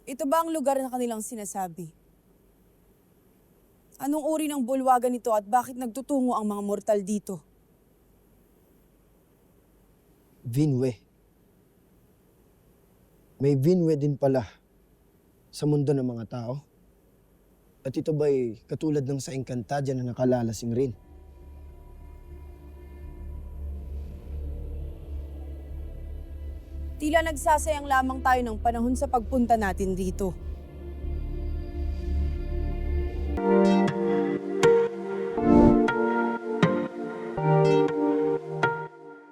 Ito ba ang lugar na kanilang sinasabi? Anong uri ng bulwagan ito at bakit nagtutungo ang mga mortal dito? Vinwe. May Vinwe din pala sa mundo ng mga tao. At ito ba'y katulad ng sa Encantadia na nakalalasing rin? Tila nagsasayang lamang tayo ng panahon sa pagpunta natin dito.